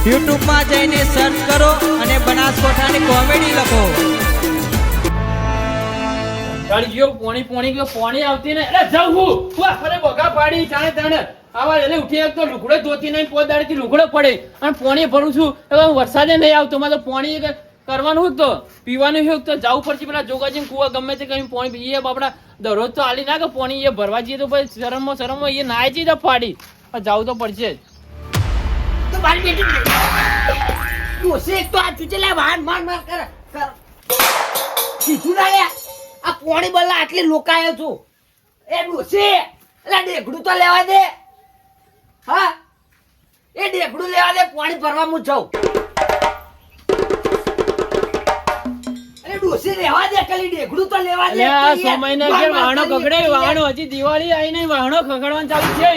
YouTube માં જઈને search કરો અને બનાસકોઠાની કોમેડી લખો. ગાડી ગયો પોણી ગયો પોણી આવતી ને એટલે જાઉં હું અરે બગા પાડી જાણે તાણે આવા એટલે ઉઠી એક તો લુગડો ધોતી નહીં પોદાડીથી લુગડો પડે અને પોણી ભરું છું હવે વરસાદે નહીં આવતો મારે તો પોણી કરવાનું હોય તો પીવાનું હોય તો જવું પડશે પેલા જોગાજી કુવા ગમે તે કઈ પોણી પીએ બાપડા દરરોજ તો આલી ના કે પોણી એ ભરવા જઈએ તો પછી શરમમાં એ નાય જઈએ ફાડી જવું તો પડશે જ. તો મારી બેટી ડોસે એક તો આ ચૂચેલા વાહન માર કર કીધું ના લે આ પોણી બલ્લા આટલી લોકાયો છું એ ડોસે એટલે ડેગડું તો લેવા દે. હા એ ડેગડું લેવા દે પોણી ભરવા હું જાઉં. અરે ડોસે રહેવા દે કલી ડેગડું તો લેવા દે. આ સોમયના કે વાહણો કગડે વાહણો હજી દિવાળી આવી નહીં વાહણો ખગડવાનું ચાલુ છે.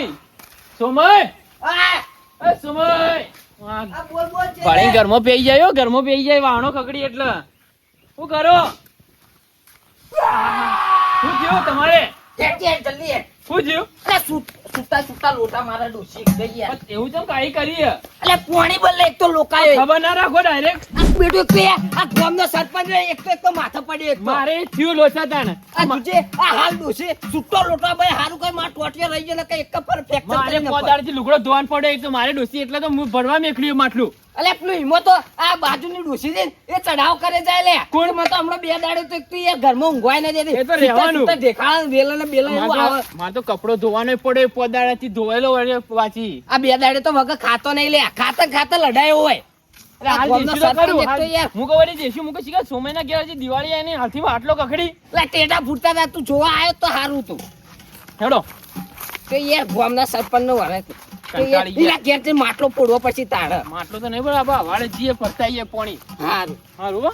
સોમય હા એ સોમય આ બોલ બોલ છે પાણી ઘરમાં પેઈ જાય ઘરમાં પેઈ જાય વાહણો ખગડી એટલે શું કરો શું થયું તમારે જલ્દી હેડ. શું થયું અરે સુતા લોટા મારા ડોસી ગઈ યાર. એવું તો કાઈ કરી અલે પોણી બલ્લા એક તો લોકાયો ખબર ના રાખો ડાયરેક્ટ આ બેટો એક તો આ ગામનો સરપંચ રે, એક તો માથા પડ્યો એક તો. મારે થયું લોચા તાણ આ તુજે આ હાલ ડોસી સુટ્ટો લોટા ભાઈ હારું કઈ માં ટોટિયો રહી ગયો ને કઈ એક પર ફ્રેક્ચર મારે કરીને પોદાડથી લુગડો ધોવાન પડે એક તો મારે ડોસી એટલે તો હું ભરવા મેકલ્યું માટલું અલે પેલું હિમો તો આ બાજુની ડોસી દે એ ચડાવ કરે જાય લે કોણ મને તો હમણાં બે દાડે તો એક તો યાર ઘરમાં ઊંઘવાય ના દેતી. એ તો રહેવાનું. દેખાડ વેલા ને બેલા એવું આવે. મારે તો કપડો ધોવાનો પડે પોદાડાથી ધોયેલો વળે પાછી આ બે દાડે તો વગર ખાતો નહીં લે ખાતા લડાયો હોય. એટલે હાલ ગામનો દેશું તો સરપંચ ખરું. એક તો યાર હું કહું વળી દેશું હું કહું શીખા સોમયના ઘેર હજી દિવાળી આવી ને હાલથી આટલો કખડી લે ટેટા ફૂટતા હતા તું જોવા આવ્યો તો હારું તું હેડો તો યાર ગામના સરપંચ નો વરે કંટાળી ગયા. ઘેર માટલો ફોડવો પછી તારે માટલો તો નહીં બરાબર વાળે જીએ ફરતાઈએ પોણી હારું હારું હો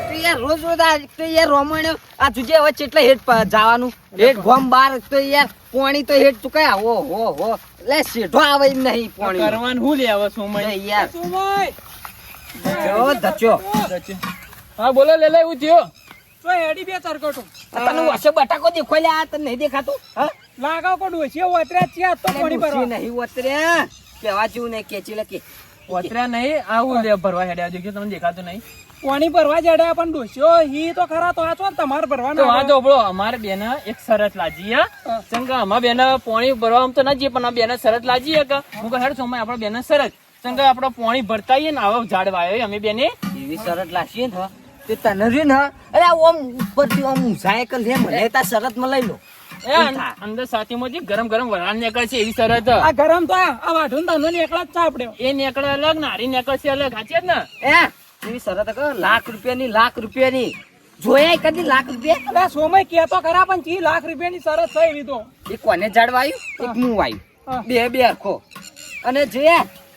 તો યાર રોજ આ તો યાર રોમણ્યો આ તુજે હવે કેટલા હેડ જવાનું હેડ ગોમ બાર તો યાર પોણી તો હેડ તું કઈ આવો હો લે સીધો આવે એમ નહીં પોણી કરવાનું હું લે હવે સોમય યાર સોમય જો ધચો હા બોલો લે એવું થયો તો હેડી બે તરકટો તને વસે બટાકો દેખો લે આ તને નહીં દેખાતું હા લાગાવ કો ડોસી ઓતર્યા ચિયા તો કોણી ભરવા નહીં વતરે કેવા જેવું નહીં કેચી લખી ઓતર્યા નહીં આવું લે ભરવા હેડ્યા જો તમને દેખાતું નહીં કોણી ભરવા જડ્યા પણ ડોસ્યો હી તો ખરા તો આ છો ને તમારે તો ભરવાના આ તો બોલો અમારે બેન એક શરત લાજી હા ચંગા અમાર બેન પોણી ભરવા આમ તો ના જઈએ પણ આ બેન શરત લાજી કે હું કહું હેડ સોમય આપણે બેન શરત ચંગા આપણે પોણી ભરતા આવીએ ને આવા ઝાડ વાયો અમે બેને એવી શરત લાગશે ને તે તને રે ને અરે ઓમ ઉપરથી ઓમ ઊંઝાય કે લે મને તા શરત માં લઈ લો એ અંદર સાથીમાંથી ગરમ ગરમ વરાળ નીકળે છે એવી શરત આ ગરમ તો આ વાઢું ધંધો ને એકલા જ ચાપડે એ નીકળે અલગ નારી નીકળશે અલગ સાચી જ ને એ એવી શરત કે લાખ રૂપિયાની જોયા કદી લાખ રૂપિયા અરે સોમય કેતો ખરા પણ 3 લાખ રૂપિયાની શરત થઈ એવી તો એક કોને ઝાડવાયું એક મું વાયું હા. બે હરખો અને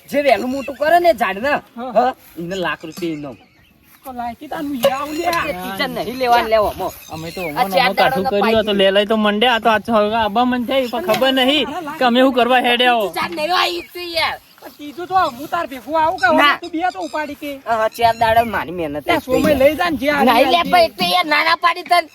જે વહેલું મોટું કરે ને ઝાડ ને એને લાખ રૂપિયા ઇનામ. તો લાયકી તાનું યાવ લે કિચન નહીં લેવા લેવો મો અમે તો આ ચાર કાઠું દાડાનો કર્યું તો લે લઈ તો મંડ્યા તો આ આબા મન થઈ પણ ખબર નહીં કે અમે શું કરવા હેડ્યા ઝાડ નહીં આવી તું યાર કીધું તો હું તાર ભેગું આવું કે ના. તું બે તો ઉપાડી કે ચાર દાડા મારી મહેનત ત્યાં સોમય લઈ જા ને જે આ નહીં લે પણ એક તો યાર નાના પાડી તન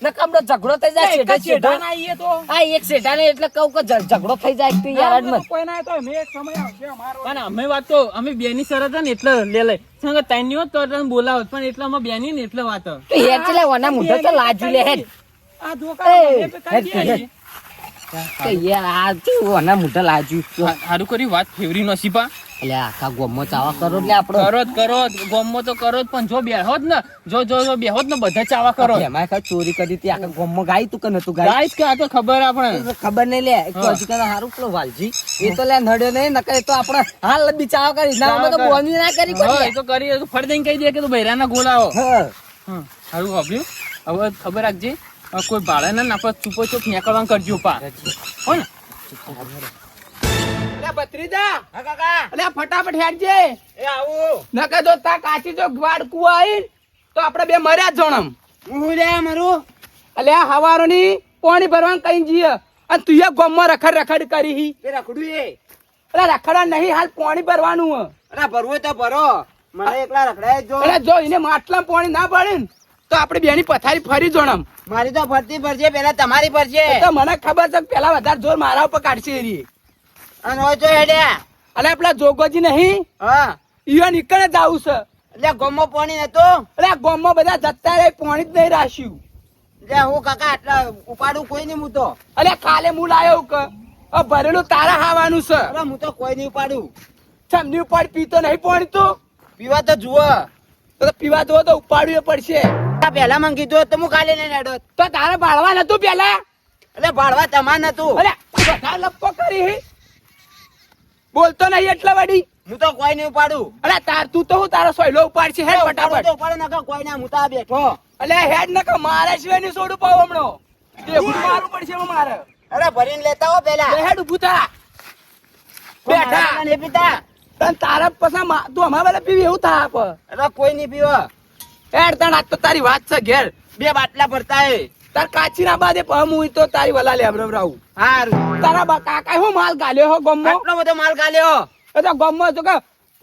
નકમનો ઝઘડો થઈ જાય એક જ શેઠા શેઢા ના આઈએ તો આ એક શેઠા ને એટલે કહું કે ઝઘડો થઈ જાય એક તો યાર ના, આજ કોઈ ના તો મેં એક સમય આવશે અમારો પણ અમે વાત તો અમે બેની શરત ને એટલે લે લઈ સંગ તાઈની હોત તો તને બોલાવત પણ એટલે અમે બેની ને એટલે વાત તો હેડ ચલે ઓના મુંઢો તો લાજુ લે હેડ આ દુકાન એ, મને તો કરી હેડ, આલી. તો યાર આ શું ઓના મુંઢો લાજુ સારું કર્યું વાત ફેવરી નસીબા એટલે આખા ગોમમાં ચાવા કરો એટલે આપણો કરો ગોમમાં તો કરો જ પણ જો બેહોત ને જો બેહોત ને બધા ચાવા કરો એમાં કાંઈ ચોરી કરી હતી આખા ગોમમાં ગાય તું કે નતું ગાય ગાઈસ કે આ તો ખબર આપણે ખબર નહીં લે એક તો હજી કાંઈ હારું પેલો વાલજી એ તો લે નડ્યો નહીં નકર એ તો આપણે હાલ લબી ચાવા કરી ના અમે તો બોની ના કરી હા, કોઈ એ તો કરી તો ફળ દઈને કહી દે કે તું બૈરાના ગોલાવો હા હા સારું વાપર્યું હવે ખબર રાખજે હવે કોઈ ભાડે ને આપણે ચૂપો ચૂપ નીકળવાનું કરજો પા હો ને અરે ભત્રીજા હા કાકા અરે ફટાફટ હેડજે એ આવું નકર તો તા કાચી જો વાડકું આઈન તો આપણે બે મર્યા જ જણમ હું લે મારું અલે આ હવારોની પાણી ભરવાનું કઈ જીએ અને તું એ ગોમમાં રખડ કરી હી એ રખડું એ અરે રખડા નહીં હાલ પાણી ભરવાનું હે. અરે ભરવું તો ભરો મને એકલા રખડાય જો અરે જો એને માટલા પાણી ના પડે ને તો આપણે બેની પથારી ફરી જોણમ મારી તો ફરતી ફરજે પેલા તમારી ફરજે તો મને ખબર છે કે પેલા વધારે જોર મારા ઉપર કાઢશે એરી અને હોય તો હેડ્યા અલે પેલા જોગોજી નહીં હા ઈયો નીકળે જ આવું છે. એટલે ગોમો પાણી નતો અલે આ ગામમાં બધા જતા રહે પાણી જ નહીં રાખ્યું. એટલે હું કાકા આટલા ઉપાડું કોઈ નહીં હું તો. અલે કાલે હું લાયો કે આ ભરેલું તારા ખાવાનું છે. અરે હું તો કોઈ નહીં ઉપાડું. ચમની ઉપર પીતો નહીં પાણી તું પીવા તો જુઓ. તો પીવા તો ઉપાડવું પડશે. પેલા મને કીધું હોત તો હું કાલે લઈને હેડો. તો તારે બાળવા નતું પેલા. એટલે ભાડવા તમાર નતું. અરે બધા લપકો કરી બોલતો નહીં એટલે વડી. હું તો કોઈ નહીં ઉપાડું. અરે તાર તું તો હું તારો સોયલો ઉપાડશે હેડ ફટાફટ. ઉપાડો નકર કોઈ ના હું તો આ બેઠો. અલે હેડ ન કે મારે સિવાય ની છોડું પાવ હમણો. દેવું મારું પડશે હવે મારે. અરે ભરીને લેતા હો પેલા. લે હેડ ઊભું થા. બેઠા. નહીં પીતા. તન તારા પસા તું અમારા વાળા પીવી એવું થા આપ. અરે કોઈ નહીં પીવો. હેડ તણ આજ તો તારી વાત છે ઘેર. 2 બાટલા ભરતા હે. તાર કાચી ના બાદે પમ હું તો તારી વલા લે રાવું. હારું. તારા કાકા હું માલ ગાલ્યો હો ગમો. આટલો બધો માલ ગાલ્યો. એ તો ગમો તો કે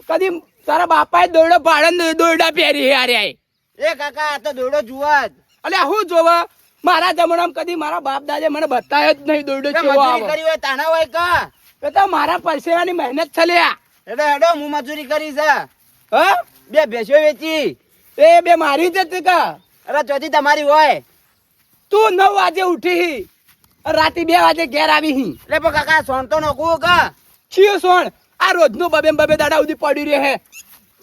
કદી તારા બાપાએ દોરડો ભાડે દોરડા પહેરી હે આરે આય. એ કાકા આ તો દોડો જુઓ જ. અલે હું જોવા મારા જમાનામાં કદી મારા બાપ દાદા મને બતાવ્યો જ નહીં દોરડો કેવો મજૂરી આવે. કરી હોય તાણા હોય કા. એ તો મારા પરસેવાની મહેનત છે લ્યા. હેડો હેડો હું મજૂરી કરી છે. હા 2 ભેંસો વેચી. એ બે મારી જ હતી કા. અરે ચોથી તમારી હોય. તું 9 વાગે ઉઠી રાતે 2 વાગે ઘેર આવી હી. એટલે પણ કાકા સોન તો નોખું કા. છીયો સોણ આ રોજનું બબે દાડા સુધી પડી રહે હે.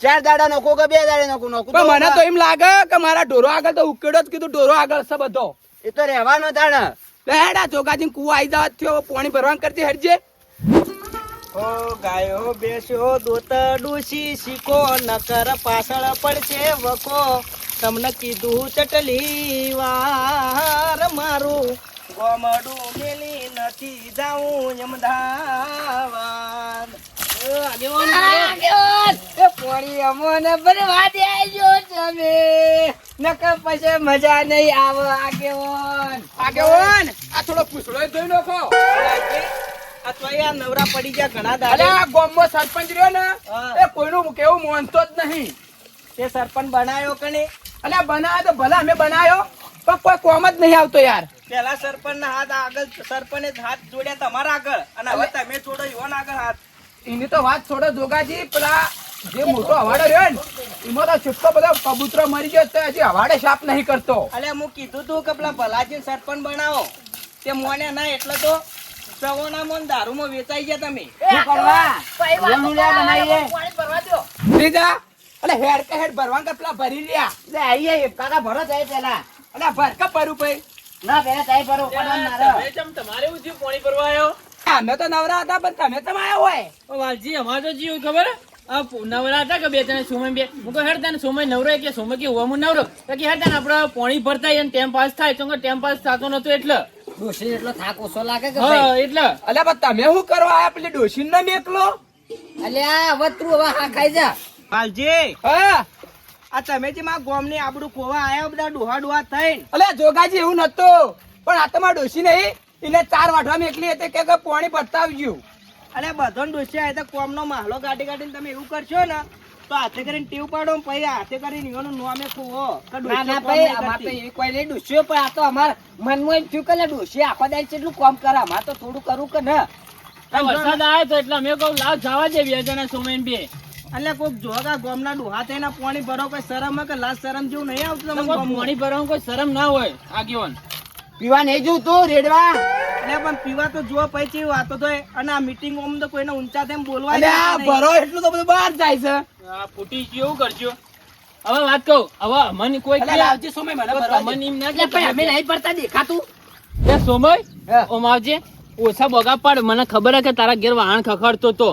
4 દાડા નોખું કે 2 દાડા નોખું નોખું. પણ મને તો એમ લાગે કે મારા ઢોરો આગળ તો ઉકેડો જ કીધું ઢોરો આગળ છે બધો. એ તો રહેવાનો તાણ. લેડા જોગાજી કુવો આવી જવા થયો પાણી ભરવાનું કરતી હેડજે. ઓ ગાયો બેસ્યો દોત ડૂસી શીખો નકર પાછળ પડશે વકો. તમને કીધું ચટલી વાર મારું ગોમડું મેલી નથી જાઉં અમદાવાદ. પોણી અમોને ભરવા દેજો તમે નકર પછી મજા નહીં આવે આગેવાન. આગેવાન આ થોડો પૂછડો ધોઈ નાખો. આ તો યાર નવરા પડી ગયા ઘણા અરે દાડા. આ ગામમાં સરપંચ રહ્યો ને હા. એ કોઈનું કેવું માનતો જ નહીં. તે સરપંચ બનાયો કે નહીં? અલ્યા બનાવ્યો તો ભલા અમે બનાવ્યો પણ કોઈ કોમ જ નહીં આવતો યાર. પેલા સરપંચ ના હાથ આગળ સરપંચે હાથ જોડ્યા તમારા આગળ અને હવે તમે જોડો ઈવન આગળ હાથ. એની તો વાત છોડો જોગાજી પેલા જે મોટો હવાડો રહ્યો ને એમાં તો છૂટકો બધો કબૂતરો મરી ગયો તો હજી હવાડે સાફ નહીં કરતો. અલે હું કીધું તું કે પેલા ભલાજી સરપંચ બનાવો તે મોને ના એટલે તો સવોના મોન દારૂમાં વેચાઈ ગયા તમે. શું કરવા? વેલુલિયા બનાવીએ. લીધા અલે હેડ કે હેડ ભરવા કે પેલા ભરી રહ્યા. લે આઈએ કાકા ભરો જાય પેલા. અલે ભર કે ભરું ભાઈ. ના પેલા તાઈ ભરો પડવા મારો. તમે ચમ તમારે હું થયું પાણી ભરવા આવ્યો? અમે તો નવરા હતા પણ તમે તો આયા હોય. ઓ વાલજી અમારે તો જીવ ખબર આ નવરા હતા કે બે જણા સોમય બે હું કહું હેડ તને સોમય નવરો કે સોમય કે હું નવરો તો કે હેડ તને આપણે પાણી ભરતા અને ટાઈમ પાસ થાય તો ટાઈમ પાસ થતો નતો એટલે ડોશી એટલો થાક ઓછો લાગે કે હા એટલે અલે પણ તમે શું કરવા આયા પેલી ડોશીન ના મેકલો. અલ્યા હવે તું હવે હા ખાઈ જા. પાલજી હા આ તમે જે માં ગોમ ની આબડું ખોવા આયા બધા ડોહા ડોહા થઈને. અલે જોગાજી એવું નતું પણ આ તમારા ડોશી નહીં એને 4 વાઢવા મેકલી હતી કે પાણી ભરતા આવજો. અરે બધો ડોસી આ તો કોમ નો માહલો કાઢી કાઢીને તમે એવું કરશો ને તો હાથે કરીને ટીવ પાડો ને પછી હાથે કરીને ઈવાનો નોમે ખોવો. ના ના ભાઈ અમાર તો એ કોઈ નહીં ડોસ્યો પણ આ તો અમાર મનમાં એમ થયું કે ડોસી આખો દાઈ કેટલું કામ કરે અમાર તો થોડું કરવું કે ના. આ વરસાદ આવ્યો તો એટલે અમે કહું લાવ જવા દે બે જણા સોમય બે એટલે કોક જોગા ગોમના ડોહા થઈને પાણી ભરો કોઈ શરમ કે લાજ શરમ જેવું નહીં આવતું તમને ગોમમાં? પાણી ભરવાનું કોઈ શરમ ના હોય આગેવાન. પીવા નહીં જોઉં તું રેડવા એટલે પણ પીવા તો જો પછી વાતો તો અને આ મીટિંગ માં તો કોઈને ઊંચા થઈને બોલવા અલે આ ભરો એટલું તો બધું બહાર જાય છે. આ ફૂટી ગયું એવું કરજો. હવે વાત કહું હવે મને કોઈ અલે કહે લાવજી સમય મને તો ભરવા દે. તમને એમ ના એટલે કે ભાઈ અમે નહીં પડતા દેખાતું. એ સોમય હા. ઓમ આવજે ઓછા બોગા પાડ મને ખબર હે કે તારા ઘેર વાહન ખખડતો તો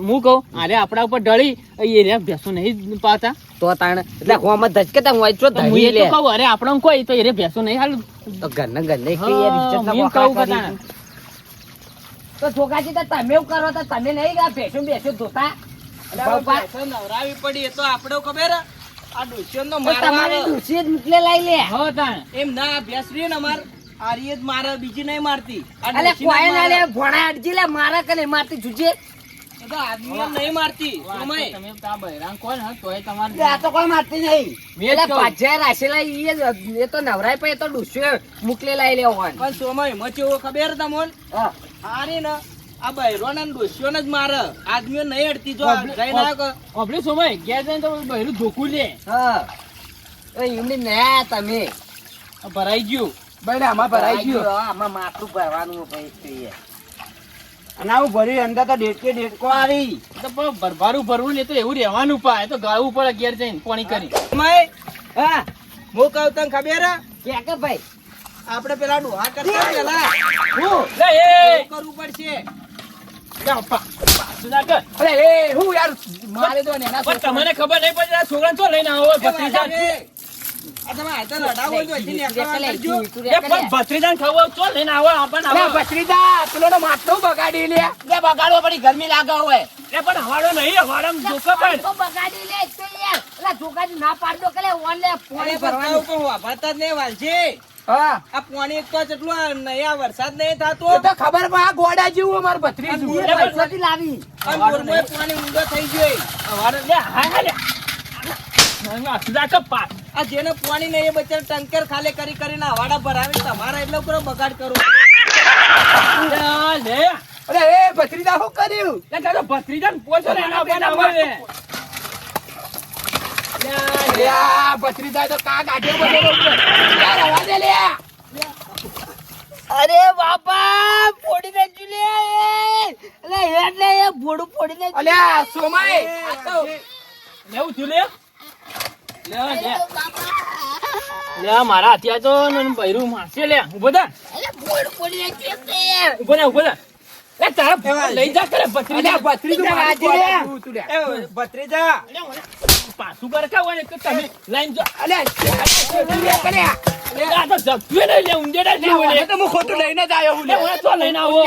હું કહું આરે આપણા ઉપર ઢળી એ રે ભેંસો નહીં પાતા તો તાણ એટલે હોમ ધચકે તા હું આઈ છો તો હું એ તો કહું અરે આપણને કોઈ તો એ ભેંસો નહીં હાલ તો ઘરના ઘરને કે હા, યાર ઇજ્જત ના હું વખાણ કહું કે કરી. તાણે. તો છોકરાજી તો તમે એવું કરો તો તમે નહીં ગયા ભેંસો બેસો ધોતા ભાવ પા. નવરાવી પડી એ તો આપણે ખબર આ ડોસીઓ નો તો તમારી ડોશી જ મોકલે લઈ લે. હો તાણ એમ ના ભેંસ રહી ને અમાર આરી જ મારે બીજી નહીં મારતી. આ અલે ડોશી ના કોઈ ના લે મારે. ભોણા અડજી લે મારા કે નહીં મારતી જુજે. એ તો આદમીઓ નહીં મારતી સમય તમે તા બહેરાન કોણ હે તોય તમારે આ તો કોઈ મારતી નહીં. મેં જ એટલે કહું. પાછા રાશેલા એ તો નવરાય પણ એ તો ડોશીઓ મોકલે લઈ લેવો હોય. પણ સોમય મચેવો ખબર તમોન હા. હારી ને આ બૈરોના ને ડોશીઓને જ મારે આદમીઓ નહીં અડતી જો જઈને આવ્યો કે આપણે સમય ઘેર જઈને તો બહેરું ધોકું લે હા એમની નયા તમે ભરાઈ ગયું ભાઈ આમાં ભરાઈ ગયો આમાં માટલું ભરવાનું ભાઈ અને આવું ભર્યું અંદર તો ડેટકો આવી તો પણ ભરભારું ભરવું ને તો એવું રહેવાનું પાય તો ગાળવું પડે ઘેર જઈને પાણી કરી હા હું કહું તને ખબર કે ભાઈ આપણે પેલા ડોહા કરતા પેલા લે એ કરવું પડશે લે પપ્પા પાછું ના કર. અરે એ હું યાર મારે તો નેના પણ તમને ખબર નહીં પડે આ છોકરાને તો લઈને આવો ભત્રીજા આ તમે આ તો લડાવો તો અહીંથી નીકળવા કરજો. એ પણ ભત્રીજાને ખાવો તો લઈને આવો આપણને અરે આવો ભત્રીજા પેલો માટલું બગાડી લે બગાડવો પડી ગરમી લાગે હોય એ પણ હવાડો નહીં હવાડો જોકા પણ અરે પણ કહું પણ વાપરતા જ નહીં વાલજી. હા આ પાણી એક તો જેટલું આ નહીં આ વરસાદ નહીં એ થતો તો ખબર પણ આ ગોડા જેવું અમાર ભત્રીજું એ પણ અને બોરમોય પાણી ઊંડો થઈ ગયો. હવાડો લે હા લે સુધા કપ પાસ આ જેને પાણી નહીં એ બચારા ટંકર ખાલી કરી કરીને હવાડા ભરાવી તમારા એટલો કરો બગાડ કરો. લે અરે એ ભત્રીજા શું કર્યું લે તારો ભત્રીજાને પોછો ને એના બનાવ લે લે આ ભત્રીજા તો કા ગાઢ્યો બધો યાર રવા દે લે અરે બાપા ફોડી નાખ્યું લે અલે હેડ લે એ ભોડું ફોડી નાખ્યું. અલ્યા સોમાઈ આ તો લેવું છું લે લે લે મારા અત્યારે તો બૈરું મારશે લે ઉભો થા અલે ભોડું ફોડી નાખ્યું તે. ઉભો થા લે તારા લઈ જા કરે ભત્રીજા અલ્યા ભત્રીજું મારા ગોડા જેવું તું લે એ ભત્રીજા પાછું કરે કા હોય તો તમે લાઈન જો અલ્યા તું લે કર્યા આ તો જપ્પે નહીં લે ઊંડેડા જેવું લે તો હું ખોટું લઈને જ આવ્યો હું લે ઓને તો લઈને આવો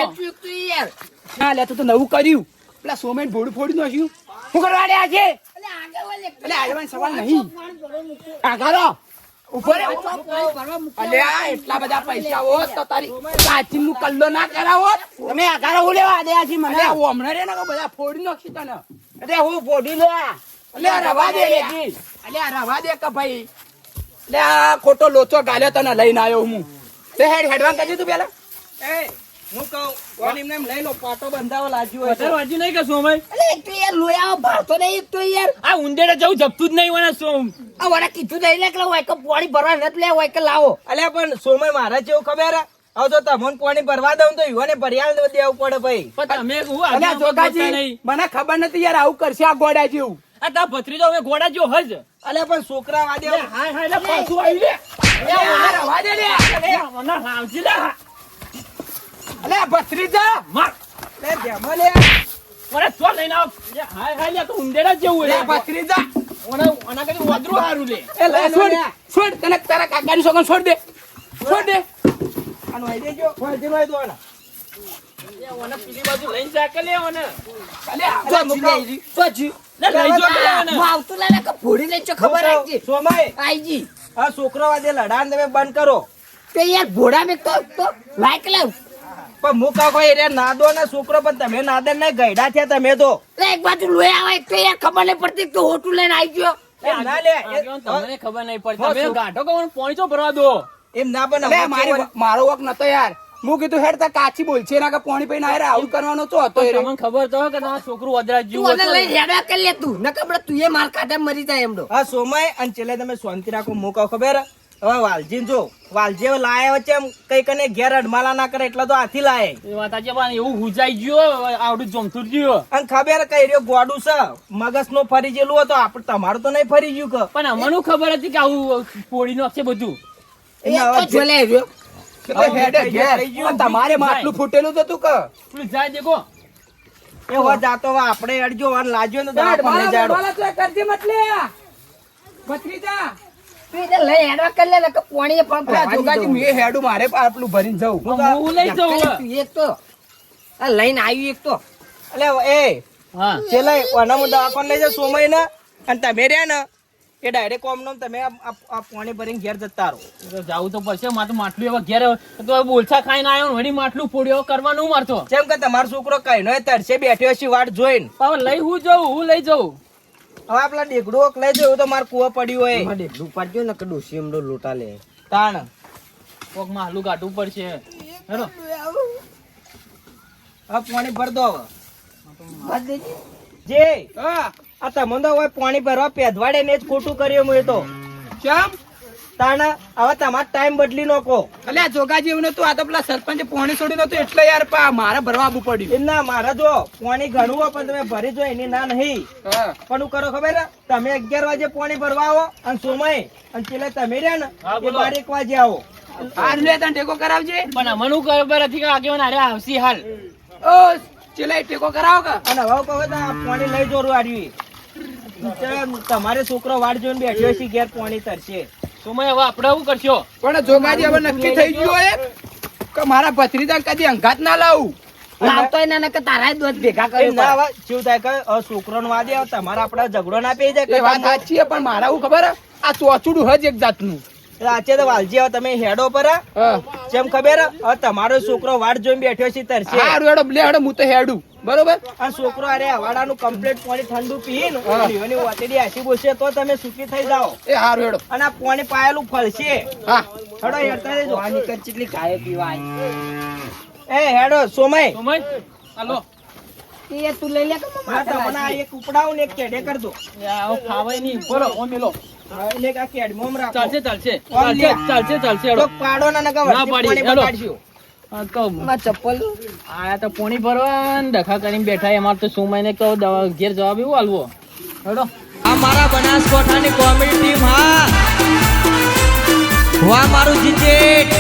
હા લે તું તો નવું કર્યું પેલા સોમેન ભોડું ફોડી નાખ્યું શું કરવા દે આજે એટલે આગળ સવાલ નહીં આગારો ઉપર અલ્યા એટલા બધા પૈસા હોત તો તારી કાચી નું કલ્લો ના કરાવો તમે આગારો હું લેવા દે આજે મને હમણાં રે ને બધા ફોડી નાખી તને અરે હું ફોડી લે અલ્યા રવા દે અલ્યા રવા દે કે ભાઈ લે આ ખોટો લોચો ગાલ્યો તને લઈને આવ્યો હું તે હેડવાન કરી તું પેલા એ હું કહું કોણ એમને એમ લઈ લો પાટો બંધાવો લાગ્યું હોય વધારે તો. વાંચી નહીં કે સોમય અલે એક તો યાર લોયા ભરતો નહીં એક તો યાર આ ઊંડેડા જવું જપતું જ નહીં મને સોમ આ વડા કીધું નહીં લે કે હોય કે પાણી ભરવા નથી લે હોય કે લાવો. અલ્યા પણ સોમય મારા જેવું ખબર હવે તો તમને પાણી ભરવા દઉં તો યુવાને ભરિયાળ દેવું પડે ભાઈ. પણ તમે હું અને આગળ જોગાજી નહીં મને ખબર નથી યાર આવું કરશે આ ગોડા જેવું આ તા ભત્રીજો અમે ઘોડા જો હજ અલ્યા પણ છોકરા વાદે હાય હાય લે પાછું આવી લે અલ્યા રવા દે લે મને રામજી લે અલ્યા ભત્રીજા માર લે ધ્યામાં લે મને તો લઈને આવ હાય હાય લે તો ઊંડેડા જેવું લે લે ભત્રીજા ઓના ઓના કઈ વધરું હારું લે એ લે છોડ છોડ તને તારા કાકાની સોગન છોડ દે આનો આઈ દેજો ફોજી લઈ દો ને. ઓના પીલી બાજુ લઈને જા કે લે ઓને અલ્યા અલ્યા મુકાઈ પછી લે લઈ જો કે ઓને આવતું લે કે ફોડી લે છો ખબર આવી સોમય આઈજી આ છોકરા વાદે લડાણ તમે બંધ કરો તે યાર ઘોડા મે તો લાઈક લાવ પણ મુકા કોઈ રે નાદો ને છોકરો પણ તમે નાદન ને ગઈડા થયા તમે તો એક બાજુ લોય આવે તો યાર ખબર નહીં પડતી તો હોટું લઈને આવી ગયો એમ ના લે તમને ખબર નહીં પડતી તમે ગાંઠો કોણ પોણી તો ભરવા દો એમ ના બને અલ્યા મારો વક નતો યાર હું કીધું હેડ તા કાચી બોલ છે ના કે પાણી પીને આયરા આવું કરવાનો તો હતો એ તમને ખબર તો કે તમારા છોકરું અદરા જીવ તું લઈ હેડવા કરી લે તું ન કબડ તું એ માર કાઢે મરી જાય એમડો હા સોમય અને ચેલે તમે શાંતિ રાખો મુકા ખબર હવે વાલજીન જો વાલજી હવે લાયા વચ્ચે એમ કઈ કને ઘેર અડમાલા ના કરે એટલે તો હાથી લાય એ વાત આજે પણ એવું હુજાઈ ગયો આવડું જમતું ગયો અને ખબર કઈ રહ્યો ગોડું છે મગજ નો ફરી ગયેલું હતો આપણે તમારું તો નહીં ફરી ગયું કે પણ અમને ખબર હતી કે આવું પોડી નો છે બધું તમારે માટલું ફૂટેલું તો તું કે પેલું જાય દેખો એ હો જાતો હવે આપણે અડજો અને લાજ્યો ને તો આપણને જાડો કરજે મતલે ભત્રીજા લઈ હેડવા કરી લે કે પાણી પણ જોગાજી મેં હેડું મારે આટલું ભરીને જવું હું લઈ જાઉં એક તો આ લઈને આવ્યું એક તો એટલે એ હા છેલ્લે અનામો દવાખાને લઈ જાવ સોમય ને અને તમે રહ્યા ને એ ડાયરેક્ટ કોમ નો તમે આ પાણી ભરીને ઘેર જતા રહો જાવું તો પડશે મારે તો માટલું એવા ઘેર તો બોલછા ખાઈને આવ્યો ને વળી માટલું પોડ્યો કરવાનું મારતો જેમ કે તમારો છોકરો કઈ નો તરસે બેઠ્યો છે વાટ જોઈને હવે લઈ હું જઉં હું લઈ જાઉં હવે આપલા ડેગડું લઈ જવું તો મારે કુવા પડ્યું હોય ડેગડું પાડજો ને કે ડોસી એમનો લોટા લે તાણ કોક માલું કાઢવું પડશે હેલો હવે પાણી ભર દો હવે. ભર દેજે. જે હા આ તમને તો હવે પાણી ભરવા પેદવાડે ને જ ખોટું કર્યું મેં તો ચમ તાણા હવે તમારો ટાઈમ બદલી નાખો. અલ્યા જોગાજી એવું નતું, આ તો પેલા સરપંચે પોણી છોડી નતું એટલે યાર મારે ભરવા આવવું પડ્યું. એમ ના મારા જો પાણી ઘણું હોય પણ તમે ભરી જો એની ના નહીં. હા પણ હું કરો ખબર હે? તમે 11 વાગે પાણી ભરવા આવો અને સમય અને છેલ્લે તમે રહ્યા ને હા, એ બોલો. 12 વાગે આવો. હાર લે તને ટેકો કરાવજે. પણ અમને ખબર હતી કે આગેવાન હારે આવશે હાલ. ઓ ચેલા ટેકો કરાવો કે અને હવે કહો તો આ પાણી લઈ જોરું આડવી. તમારે છોકરો વાડ જોઈને બેઠ્યો છે ઘેર પાણી તરશે. સમય હવે આપણે શું કરશો? પણ જોગાજી હવે નક્કી થઈ ગયું હોય કે મારા ભત્રીજા કદી અંગાત ના લાવું. લાવતોય ના કે તારા દોત ભેગા કરી ના હવે શું થાય કે છોકરોનો વાદે આવે તમારા આપડા ઝઘડો ના પી જાય એ વાત સાચી છે, પણ મારા હું ખબર હે? આ ચોચુડું હજ એક જાતનું. આજે તો વાલજી હવે તમે હેડો પર આ. હા જેમ ખબર હે? હવે તમારો છોકરો વાડ જોઈને બેઠ્યો છે તરશે. હારું હેડો લે હેડો હું તો હેડું બરોબર. આ છોકરો અરે હવાડાનું કમ્પ્લીટ પાણી ઠંડુ પીએ ને લીવાની વાતડી આસી બોલશે તો તમે સુખી થઈ જાઓ. એ હારું હેડો. અને આ પાણી પાયેલું ફળશે. હા હેડો હેડતા રહેજો. કેટલી ગાય પીવાય. એ હેડો સોમય. સમય હાલો. એ તું લઈ લે કે હા તમને આ એક ઉપડાવું ને એક કેડે કર દો. આવો ખાવાય નહીં. બોલો ઓ મેલો. એટલે કે આ કેડમોમ રાખો. ચાલશે ચાલશે ઓમ લે. ચાલશે ચાલશે તો હેડો. પાડો ના નકા ના વચ્ચે પાડી, પાણી હેડો. બગાડશું. આ તો આયા તો પોણી ભરવા ને ડખા કરીને બેઠા અમારે તો શું મહિને કહું ઘેર જવાબ એવું આલવો. હેડો. આ મારા બનાસકોઠાની કોમેડી ટીમ હા વાહ મારું જીજેટ